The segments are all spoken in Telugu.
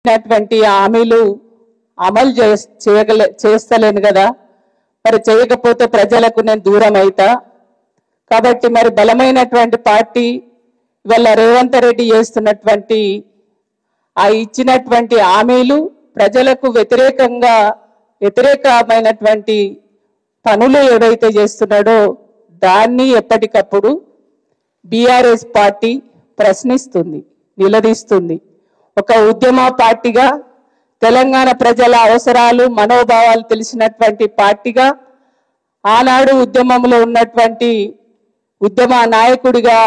హామీలు అమలు చేస్తలేను కదా, మరి చేయకపోతే ప్రజలకు నేను దూరం అవుతా. కాబట్టి మరి బలమైనటువంటి పార్టీ ఇవాళ రేవంత్ రెడ్డి చేస్తున్నటువంటి ఆ ఇచ్చినటువంటి హామీలు ప్రజలకు వ్యతిరేకమైనటువంటి పనులు ఏవైతే చేస్తున్నాడో దాన్ని ఎప్పటికప్పుడు బీఆర్ఎస్ పార్టీ ప్రశ్నిస్తుంది, నిలదీస్తుంది. ఒక ఉద్యమ పార్టీగా తెలంగాణ ప్రజల అవసరాలు మనోభావాలు తెలిసినటువంటి పార్టీగా ఆనాడు ఉద్యమంలో ఉన్నటువంటి ఉద్యమ నాయకుడిగా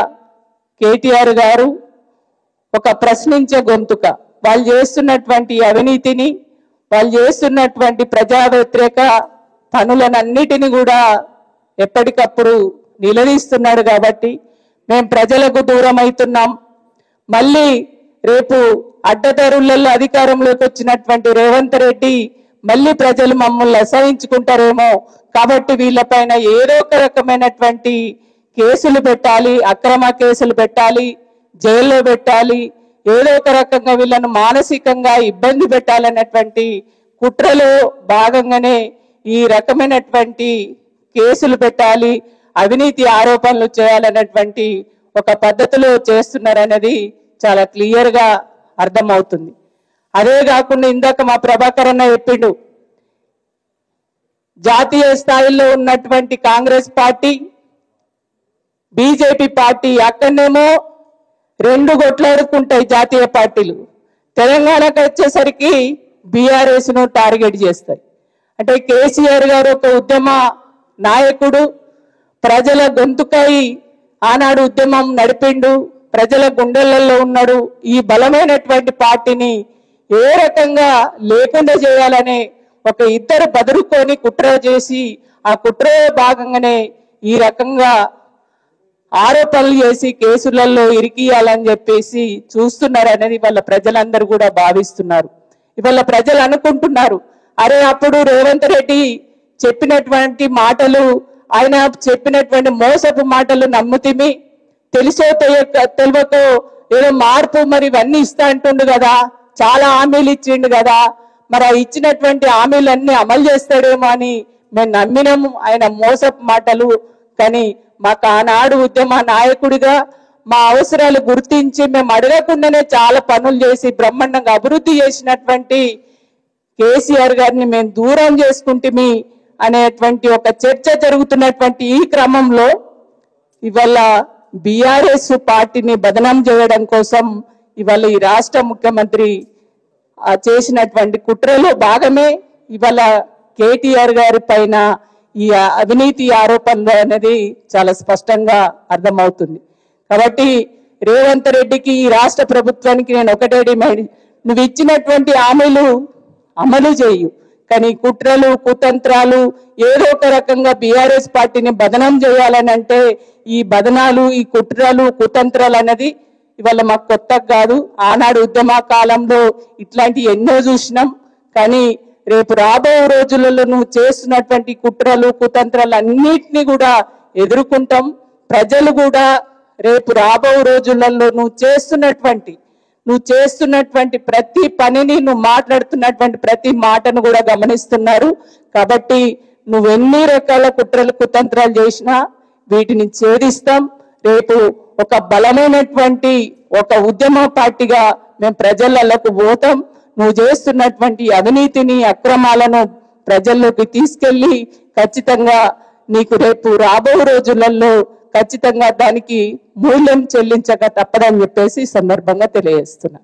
కేటీఆర్ గారు ఒక ప్రశ్నించే గొంతుక, వాళ్ళు చేస్తున్నటువంటి అవినీతిని, వాళ్ళు చేస్తున్నటువంటి ప్రజా వ్యతిరేక పనులనన్నిటిని కూడా ఎప్పటికప్పుడు నిలదీస్తున్నాడు. కాబట్టి మేము ప్రజలకు దూరం అవుతున్నాం. మళ్ళీ రేపు అడ్డదారులలో అధికారంలోకి వచ్చినటువంటి రేవంత్ రెడ్డి మళ్ళీ ప్రజలు మమ్మల్ని అసహించుకుంటారేమో, కాబట్టి వీళ్ళపైన ఏదో ఒక రకమైనటువంటి కేసులు పెట్టాలి, అక్రమ కేసులు పెట్టాలి, జైల్లో పెట్టాలి, ఏదో ఒక రకంగా వీళ్ళను మానసికంగా ఇబ్బంది పెట్టాలన్నటువంటి కుట్రలో భాగంగానే ఈ రకమైనటువంటి కేసులు పెట్టాలి, అవినీతి ఆరోపణలు చేయాలన్నటువంటి ఒక పద్ధతిలో చేస్తున్నారనేది చాలా క్లియర్గా అర్థమవుతుంది. అదే కాకుండా ఇందాక మా ప్రభాకర్ అన్న చెప్పిండు, జాతీయ స్థాయిలో ఉన్నటువంటి కాంగ్రెస్ పార్టీ, బీజేపీ పార్టీ అక్కడనేమో రెండు కొట్లాడుకుంటాయి జాతీయ పార్టీలు. తెలంగాణకు వచ్చేసరికి బీఆర్ఎస్ ను టార్గెట్ చేస్తాయి. అంటే కేసీఆర్ గారు ఒక ఉద్యమ నాయకుడు, ప్రజల గొంతుకై ఆనాడు ఉద్యమం నడిపిండు, ప్రజల గుండెలలో ఉన్నాడు. ఈ బలమైనటువంటి పార్టీని ఏ రకంగా లేకుండా చేయాలనే ఒక ఇద్దరు బదురుకొని కుట్ర చేసి ఆ కుట్ర భాగంగానే ఈ రకంగా ఆరోపణలు చేసి కేసులలో ఇరికియాలని చెప్పేసి చూస్తున్నారు అనేది వాళ్ళ ప్రజలందరూ కూడా భావిస్తున్నారు. ఇవాళ ప్రజలు అనుకుంటున్నారు, అరే అప్పుడు రేవంత్ రెడ్డి చెప్పినటువంటి మాటలు, ఆయన చెప్పినటువంటి మోసపు మాటలు నమ్ముతిమి, తెలుసో తెలియకో ఏదో మార్పు మరి ఇవన్నీ ఇస్తా అంటుండు కదా, చాలా హామీలు ఇచ్చిండు కదా, మరి ఆ ఇచ్చినటువంటి హామీలన్నీ అమలు చేస్తాడేమో అని మేము నమ్మినాము ఆయన మోసపు మాటలు. కానీ మాకు ఆనాడు ఉద్యమ నాయకుడిగా మా అవసరాలు గుర్తించి మేము అడగకుండానే చాలా పనులు చేసి బ్రహ్మాండంగా అభివృద్ధి చేసినటువంటి కేసీఆర్ గారిని మేము దూరం చేసుకుంటుమి అనేటువంటి ఒక చర్చ జరుగుతున్నటువంటి ఈ క్రమంలో ఇవాళ బీఆర్ఎస్ పార్టీని బదనాం చేయడం కోసం ఇవాళ ఈ రాష్ట్ర ముఖ్యమంత్రి చేసినటువంటి కుట్రలో భాగమే ఇవాళ కేటీఆర్ గారి పైన ఈ అవినీతి ఆరోపణలు అనేది చాలా స్పష్టంగా అర్థమవుతుంది. కాబట్టి రేవంత్ రెడ్డికి, ఈ రాష్ట్ర ప్రభుత్వానికి నేను ఒకటే డిమాండ్, నువ్వు ఇచ్చినటువంటి హామీలు అమలు చేయు, కానీ కుట్రలు కుతంత్రాలు ఏదో ఒక రకంగా బీఆర్ఎస్ పార్టీని బదనాం చేయాలని అంటే ఈ బదనాలు, ఈ కుట్రలు కుతంత్రాలు అనేది ఇవాళ మాకు కొత్త కాదు. ఆనాడు ఉద్యమ కాలంలో ఇట్లాంటి ఎన్నో చూసినాం. కానీ రేపు రాబో రోజులలో నువ్వు చేస్తున్నటువంటి కుట్రలు కుతంత్రాలు అన్నిటినీ కూడా ఎదుర్కొంటాం. ప్రజలు కూడా రేపు రాబో రోజులలో నువ్వు చేస్తున్నటువంటి ప్రతి పనిని, నువ్వు మాట్లాడుతున్నటువంటి ప్రతి మాటను కూడా గమనిస్తున్నారు. కాబట్టి నువ్వు ఎన్ని రకాల కుట్రలు కుతంత్రాలు చేసినా వీటిని ఛేదిస్తాం. రేపు ఒక బలమైనటువంటి ఒక ఉద్యమ పార్టీగా మేము ప్రజలకు పోతాం. నువ్వు చేస్తున్నటువంటి అవినీతిని, అక్రమాలను ప్రజల్లోకి తీసుకెళ్లి ఖచ్చితంగా నీకు రేపు రాబో రోజులలో ఖచ్చితంగా దానికి మూల్యం చెల్లించక తప్పదని చెప్పేసి సందర్భంగా తెలియజేస్తున్నా.